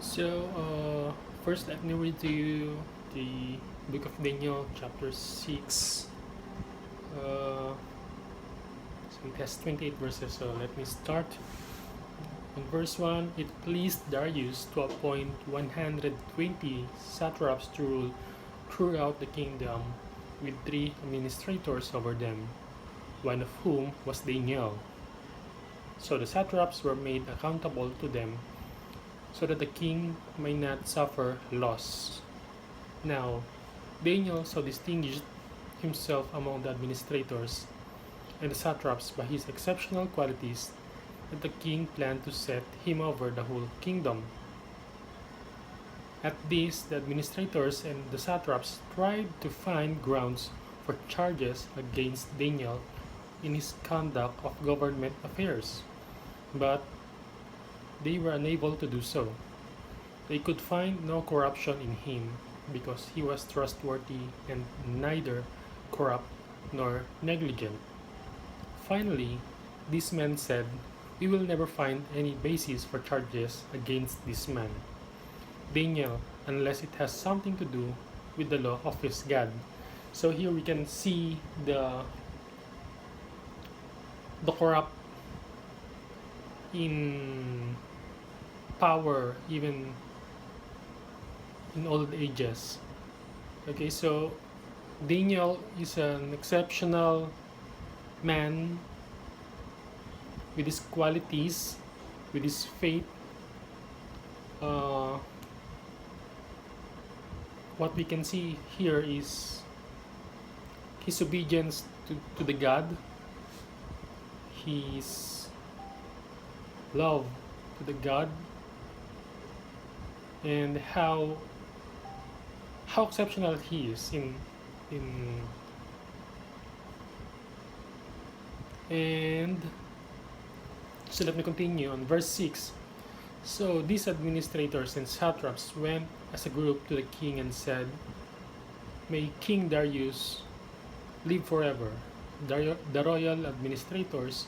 First, let me read to you the book of Daniel, chapter 6. So it has 28 verses, so let me start. In verse 1, it pleased Darius to appoint 120 satraps to rule throughout the kingdom, with 3 administrators over them, one of whom was Daniel. So the satraps were made accountable to them, so that the king may not suffer loss. Now, Daniel so distinguished himself among the administrators and the satraps by his exceptional qualities that the king planned to set him over the whole kingdom. At this, the administrators and the satraps tried to find grounds for charges against Daniel in his conduct of government affairs, but they were unable to do so. They could find no corruption in him because he was trustworthy and neither corrupt nor negligent. Finally, these men said, "We will never find any basis for charges against this man, Daniel, unless it has something to do with the law of his God." So here we can see the corrupt in power even in old ages. Okay, so Daniel is an exceptional man with his qualities, with his faith. Uh, what we can see here is his obedience to the God, his love to the God, and how exceptional he is in and so let me continue on verse 6. So these administrators and satraps went as a group to the king and said, "May King Darius live forever. The royal administrators,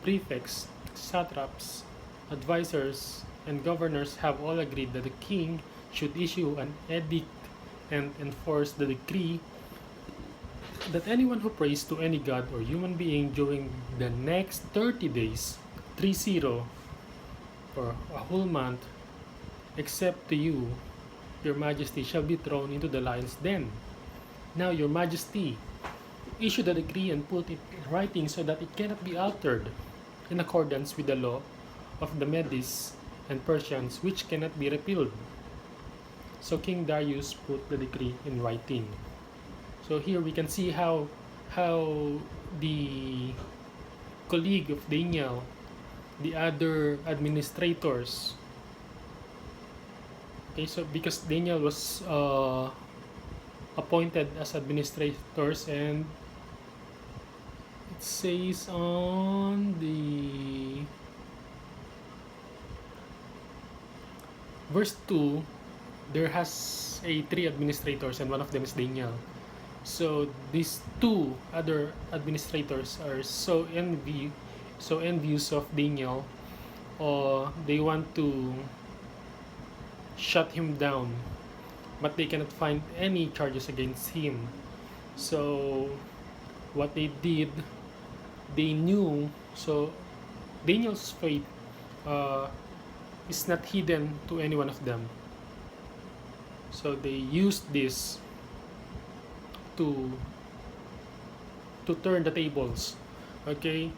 prefects, satraps, advisors, and governors have all agreed that the king should issue an edict and enforce the decree that anyone who prays to any god or human being during the next 30 days, 30, or a whole month, except to you, your majesty, shall be thrown into the lion's den. Now, your majesty, issue the decree and put it in writing so that it cannot be altered, in accordance with the law of the Medes and Persians, which cannot be repealed." So King Darius put the decree in writing. So here we can see how the colleague of Daniel, the other administrators. Okay, so because Daniel was appointed as administrators, and it says on the verse 2, there has a 3 administrators and one of them is Daniel. So these 2 other administrators are so envious of Daniel, or they want to shut him down, but they cannot find any charges against him. So what they did, they knew, so Daniel's fate is not hidden to any one of them. So they used this to turn the tables. Okay,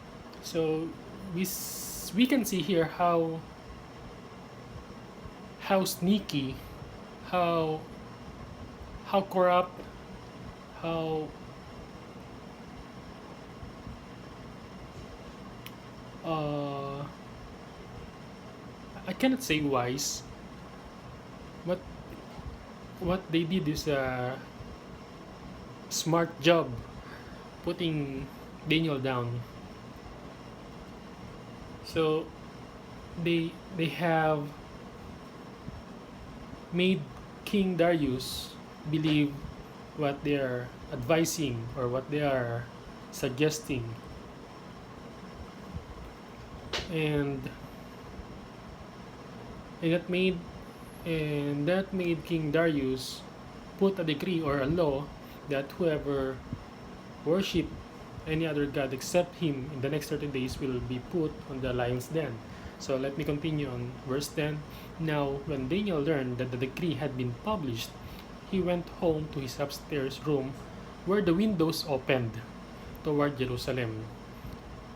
so we can see here how sneaky, how corrupt, how I cannot say wise, but what they did is a smart job putting Daniel down. So they have made King Darius believe what they are advising or what they are suggesting, and it made And that made King Darius put a decree or a law that whoever worship any other god except him in the next 30 days will be put on the lion's den. So let me continue on verse 10. Now, when Daniel learned that the decree had been published, he went home to his upstairs room where the windows opened toward Jerusalem.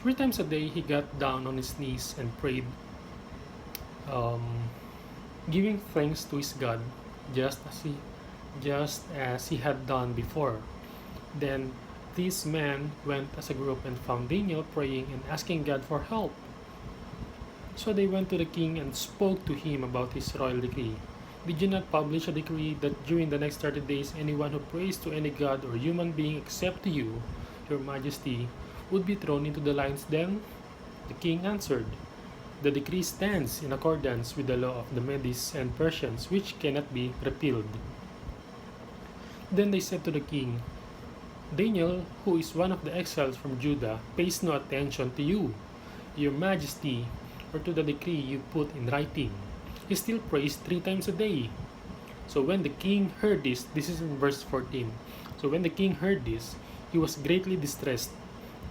3 times a day he got down on his knees and prayed, um, giving thanks to his God, just as he had done before. Then these men went as a group and found Daniel praying and asking God for help. So they went to the king and spoke to him about his royal decree. Did you not publish a decree that during the next 30 days anyone who prays to any god or human being except to you, your majesty, would be thrown into the lion's den? The king answered, the decree stands in accordance with the law of the Medes and Persians, which cannot be repealed. Then they said to the king, Daniel, who is one of the exiles from Judah, pays no attention to you, your majesty, or to the decree you put in writing. He still prays 3 times a day. So when the king heard this is in verse 14. So when the king heard this, he was greatly distressed.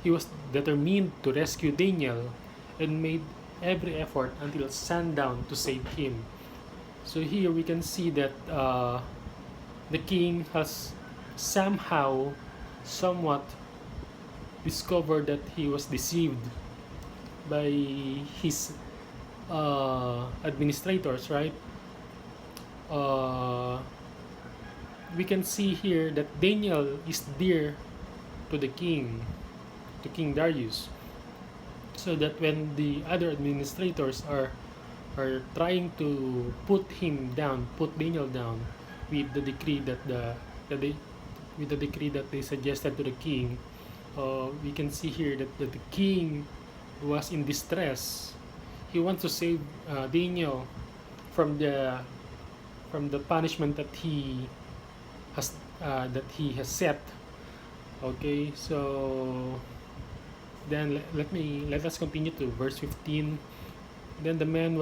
He was determined to rescue Daniel and made every effort until sundown to save him. So here we can see that the king has somehow, somewhat discovered that he was deceived by his administrators, right? We can see here that Daniel is dear to the king, to King Darius, so that when the other administrators are trying to put Daniel down with the decree that they suggested to the king, we can see here that the king was in distress. He wants to save Daniel from the punishment that he has set. Okay, so then let us continue to verse 15. Then the men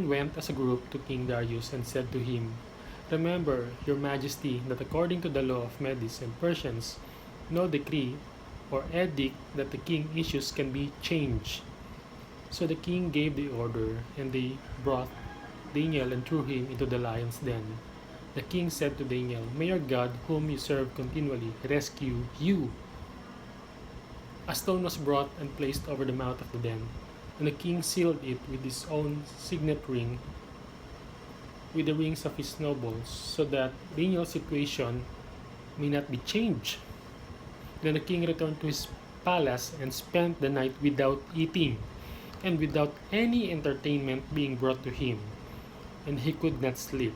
went as a group to King Darius and said to him, remember, your majesty, that according to the law of Medes and Persians, no decree or edict that the king issues can be changed. So the king gave the order, and they brought Daniel and threw him into the lion's den. The king said to Daniel, may your God, whom you serve continually, rescue you. A stone was brought and placed over the mouth of the den, and the king sealed it with his own signet ring, with the rings of his nobles, so that Daniel's situation may not be changed. Then the king returned to his palace and spent the night without eating and without any entertainment being brought to him, and he could not sleep.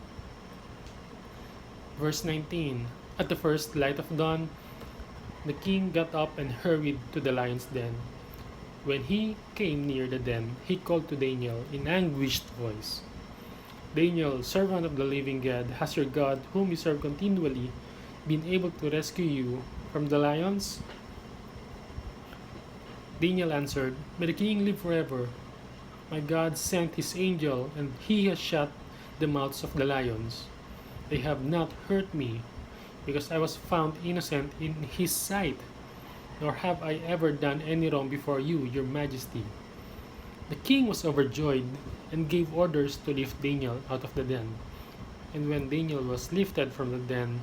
Verse 19. At the first light of dawn, the king got up and hurried to the lion's den. When he came near the den, he called to Daniel in anguished voice, Daniel, servant of the living God, has your God, whom you serve continually, been able to rescue you from the lions? Daniel answered, may the king live forever. My God sent his angel, and he has shut the mouths of the lions. They have not hurt me, because I was found innocent in his sight, nor have I ever done any wrong before you, your majesty. The king was overjoyed and gave orders to lift Daniel out of the den. And when Daniel was lifted from the den,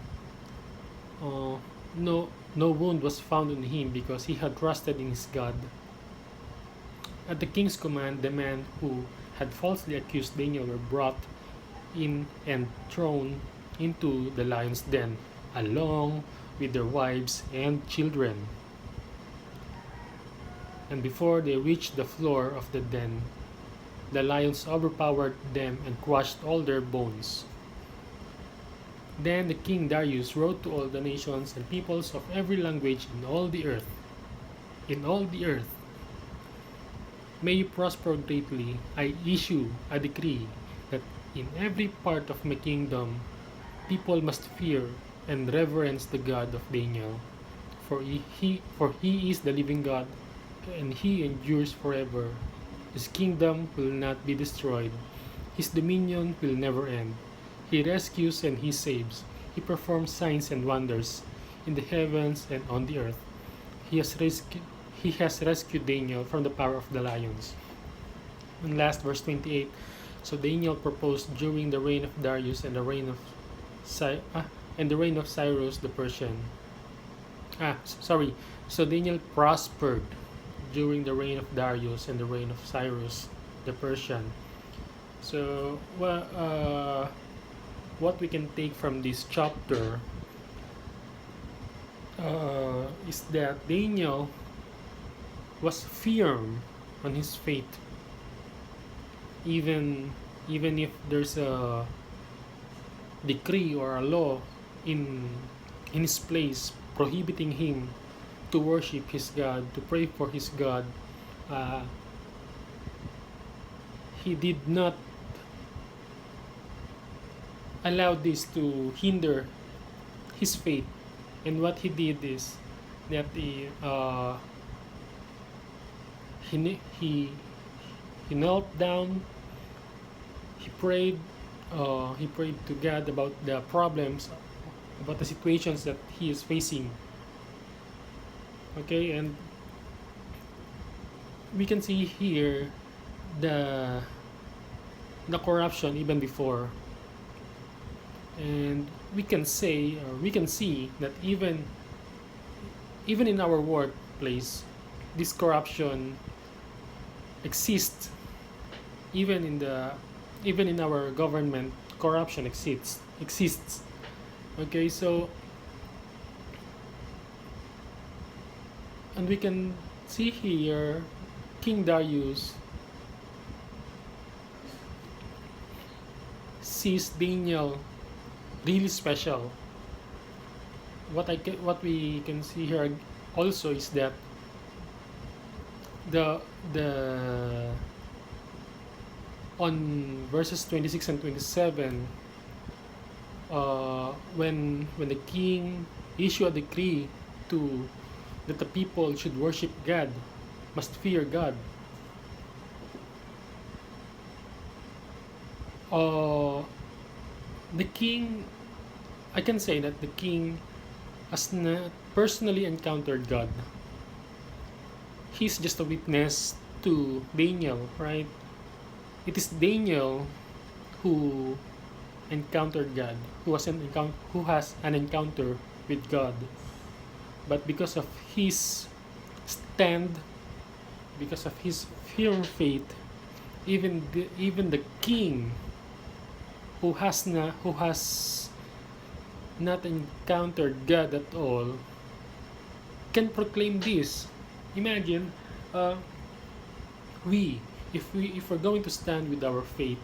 no wound was found on him, because he had trusted in his God. At the king's command, the men who had falsely accused Daniel were brought in and thrown into the lion's den, along with their wives and children. And before they reached the floor of the den, the lions overpowered them and crushed all their bones. Then the king Darius wrote to all the nations and peoples of every language in all the earth, may you prosper greatly. I issue a decree that in every part of my kingdom people must fear and reverence the God of Daniel, for he is the living God, and he endures forever. His kingdom will not be destroyed, His dominion will never end. He rescues and he saves. He performs signs and wonders in the heavens and on the earth. He has, he has rescued Daniel from the power of the lions. And last, verse 28. So Daniel proposed during the reign of Darius and the reign of Cyrus the Persian. Sorry. So Daniel prospered during the reign of Darius and the reign of Cyrus the Persian. So, what we can take from this chapter is that Daniel was firm on his faith, even if there's a decree or a law in his place prohibiting him to worship his God, to pray for his God. He did not allow this to hinder his faith, and what he did is that he knelt down. He prayed to God about the problems, about the situations that he is facing. Okay, and we can see here the corruption even before, and we can see that even in our workplace, this corruption exists. Even in our government, corruption exists. Okay, so, and we can see here King Darius sees Daniel really special. What we can see here also is that the on verses 26 and 27, when the king issued a decree that the people should worship God, must fear God. The king, I can say that the king has not personally encountered God. He's just a witness to Daniel, right? It is Daniel who encountered God, who has an encounter with God. But because of his stand, because of his firm faith, even the king who has not encountered God at all can proclaim this. Imagine, if we're going to stand with our faith,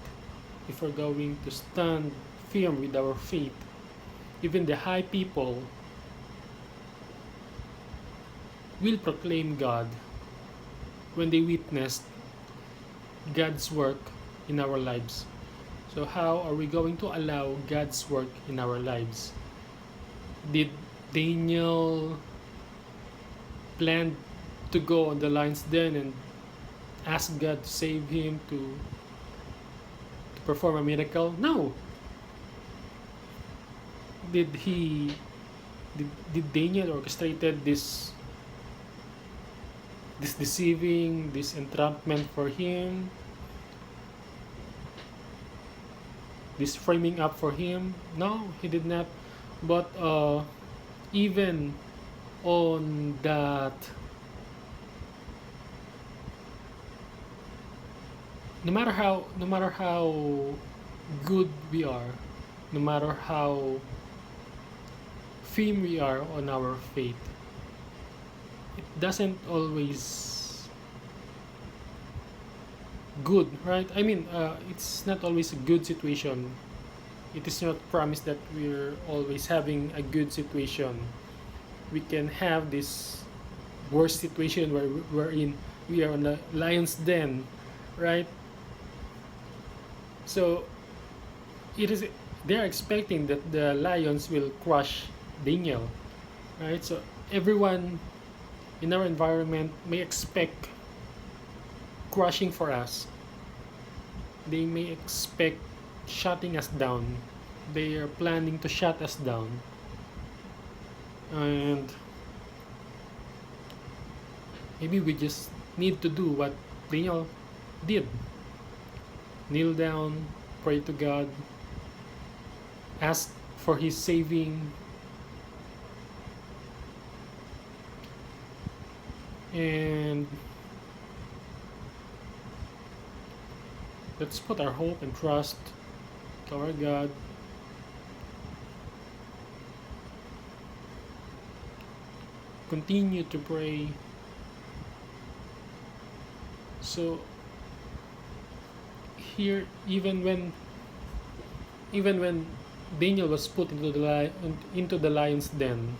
if we're going to stand firm with our faith, even the high people will proclaim God when they witnessed God's work in our lives. So how are we going to allow God's work in our lives? Did Daniel plan to go on the lion's den and ask God to save him, to perform a miracle? No. Did Daniel orchestrated this deceiving, this entrapment for him, this framing up for him? No, he did not. But even on that, no matter how good we are, no matter how firm we are on our faith, it doesn't always good, right? I mean, it's not always a good situation. It is not promised that we're always having a good situation. We can have this worst situation where we are on the lion's den, right? So they're expecting that the lions will crush Daniel, right? So everyone in our environment may expect crushing for us. they may expect shutting us down. They are planning to shut us down. And maybe we just need to do what Daniel did: kneel down, pray to God, ask for His saving, and let's put our hope and trust to our God. Continue to pray. So here, even when Daniel was put into the lion's den,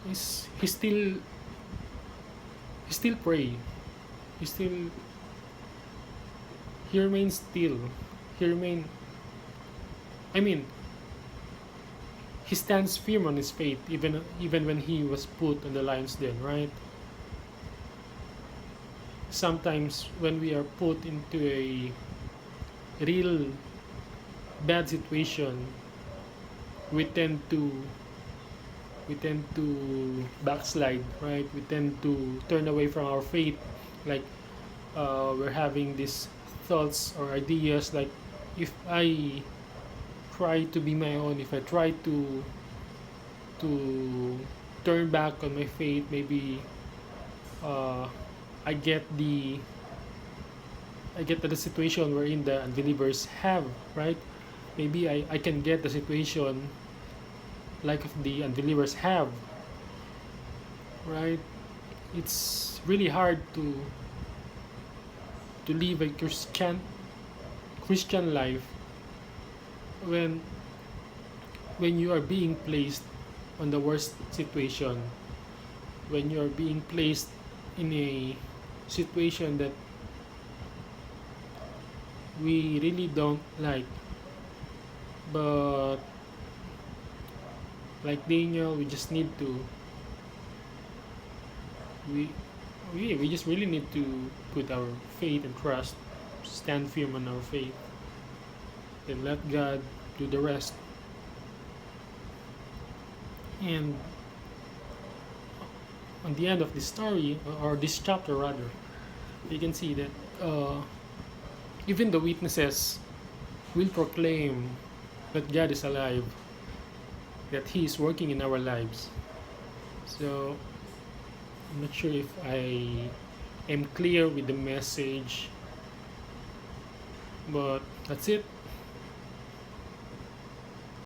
he still pray. He still he remains still. He remain. I mean, he stands firm on his faith even when he was put in the lion's den, right? Sometimes when we are put into a real bad situation, we tend to backslide, right? We tend to turn away from our faith, like we're having these thoughts or ideas like, if I try to be my own, if I try to turn back on my faith, maybe uh, I get to the situation wherein the unbelievers have, right? Maybe I can get the situation like the unbelievers have, right? It's really hard to live a Christian life when you are being placed on the worst situation, when you are being placed in a situation that we really don't like. But like Daniel, we just need to we just really need to put our faith and trust, stand firm on our faith, and let God do the rest. And on the end of this story, or this chapter rather, you can see that even the witnesses will proclaim that God is alive, that He is working in our lives. So I'm not sure if I am clear with the message, but that's it.